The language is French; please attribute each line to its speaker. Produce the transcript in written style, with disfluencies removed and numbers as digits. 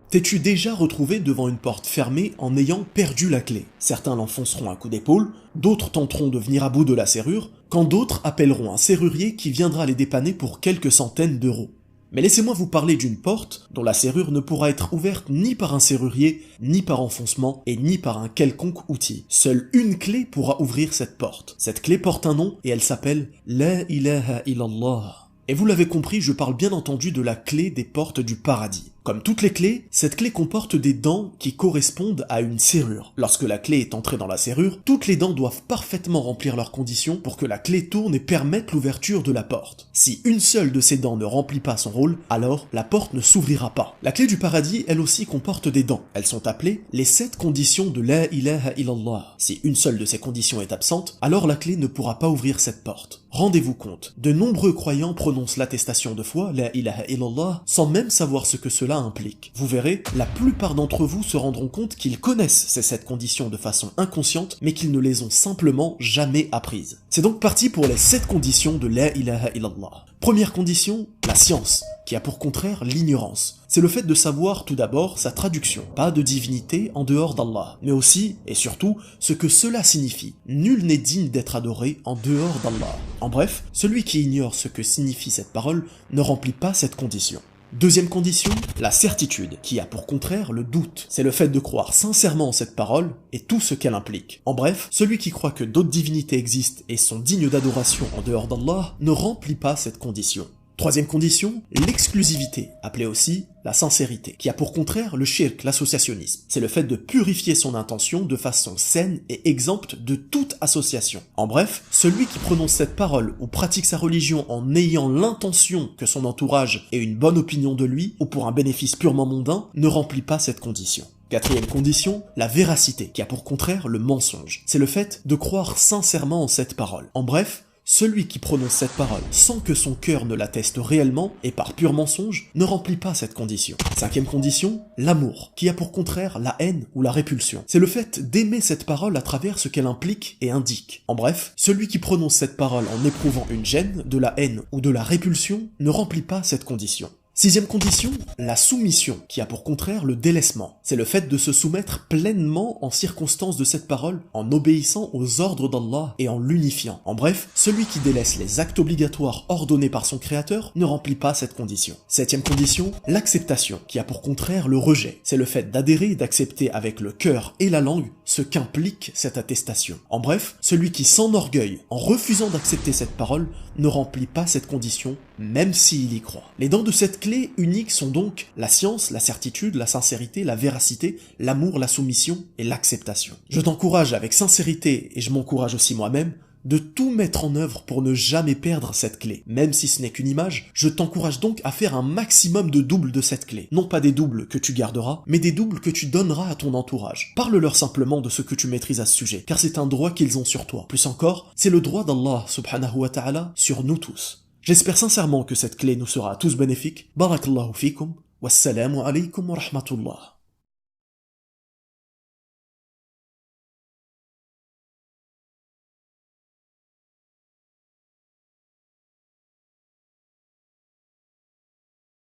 Speaker 1: T'es-tu déjà retrouvé devant une porte fermée en ayant perdu la clé? Certains l'enfonceront un coup d'épaule, d'autres tenteront de venir à bout de la serrure, quand d'autres appelleront un serrurier qui viendra les dépanner pour quelques centaines d'euros. Mais laissez-moi vous parler d'une porte dont la serrure ne pourra être ouverte ni par un serrurier, ni par enfoncement, et ni par un quelconque outil. Seule une clé pourra ouvrir cette porte. Cette clé porte un nom et elle s'appelle La ilaha illallah. Et vous l'avez compris, je parle bien entendu de la clé des portes du paradis. Comme toutes les clés, cette clé comporte des dents qui correspondent à une serrure. Lorsque la clé est entrée dans la serrure, toutes les dents doivent parfaitement remplir leurs conditions pour que la clé tourne et permette l'ouverture de la porte. Si une seule de ces dents ne remplit pas son rôle, alors la porte ne s'ouvrira pas. La clé du paradis, elle aussi, comporte des dents. Elles sont appelées les 7 conditions de la ilaha illallah. Si une seule de ces conditions est absente, alors la clé ne pourra pas ouvrir cette porte. Rendez-vous compte, de nombreux croyants prononcent l'attestation de foi, la ilaha illallah, sans même savoir ce que cela implique. Vous verrez, la plupart d'entre vous se rendront compte qu'ils connaissent ces 7 conditions de façon inconsciente, mais qu'ils ne les ont simplement jamais apprises. C'est donc parti pour les 7 conditions de la ilaha illallah. Première condition, la science, qui a pour contraire l'ignorance. C'est le fait de savoir tout d'abord sa traduction, pas de divinité en dehors d'Allah, mais aussi, et surtout, ce que cela signifie. Nul n'est digne d'être adoré en dehors d'Allah. En bref, celui qui ignore ce que signifie cette parole ne remplit pas cette condition. Deuxième condition, la certitude, qui a pour contraire le doute. C'est le fait de croire sincèrement en cette parole et tout ce qu'elle implique. En bref, celui qui croit que d'autres divinités existent et sont dignes d'adoration en dehors d'Allah ne remplit pas cette condition. Troisième condition, l'exclusivité, appelée aussi la sincérité, qui a pour contraire le shirk, l'associationnisme. C'est le fait de purifier son intention de façon saine et exempte de toute association. En bref, celui qui prononce cette parole ou pratique sa religion en ayant l'intention que son entourage ait une bonne opinion de lui, ou pour un bénéfice purement mondain, ne remplit pas cette condition. Quatrième condition, la véracité, qui a pour contraire le mensonge. C'est le fait de croire sincèrement en cette parole. En bref, celui qui prononce cette parole sans que son cœur ne l'atteste réellement et par pur mensonge ne remplit pas cette condition. Cinquième condition, l'amour, qui a pour contraire la haine ou la répulsion. C'est le fait d'aimer cette parole à travers ce qu'elle implique et indique. En bref, celui qui prononce cette parole en éprouvant une gêne, de la haine ou de la répulsion ne remplit pas cette condition. Sixième condition, la soumission, qui a pour contraire le délaissement. C'est le fait de se soumettre pleinement en circonstance de cette parole, en obéissant aux ordres d'Allah et en l'unifiant. En bref, celui qui délaisse les actes obligatoires ordonnés par son créateur ne remplit pas cette condition. Septième condition, l'acceptation, qui a pour contraire le rejet. C'est le fait d'adhérer et d'accepter avec le cœur et la langue ce qu'implique cette attestation. En bref, celui qui s'enorgueille en refusant d'accepter cette parole ne remplit pas cette condition, même s'il y croit. Les dents de cette clé unique sont donc la science, la certitude, la sincérité, la véracité, l'amour, la soumission et l'acceptation. Je t'encourage avec sincérité, et je m'encourage aussi moi-même, de tout mettre en œuvre pour ne jamais perdre cette clé. Même si ce n'est qu'une image, je t'encourage donc à faire un maximum de doubles de cette clé. Non pas des doubles que tu garderas, mais des doubles que tu donneras à ton entourage. Parle-leur simplement de ce que tu maîtrises à ce sujet, car c'est un droit qu'ils ont sur toi. Plus encore, c'est le droit d'Allah subhanahu wa ta'ala sur nous tous. J'espère sincèrement que cette clé nous sera à tous bénéfique. Barakallahu fikum, wassalamu alaykum wa rahmatullah.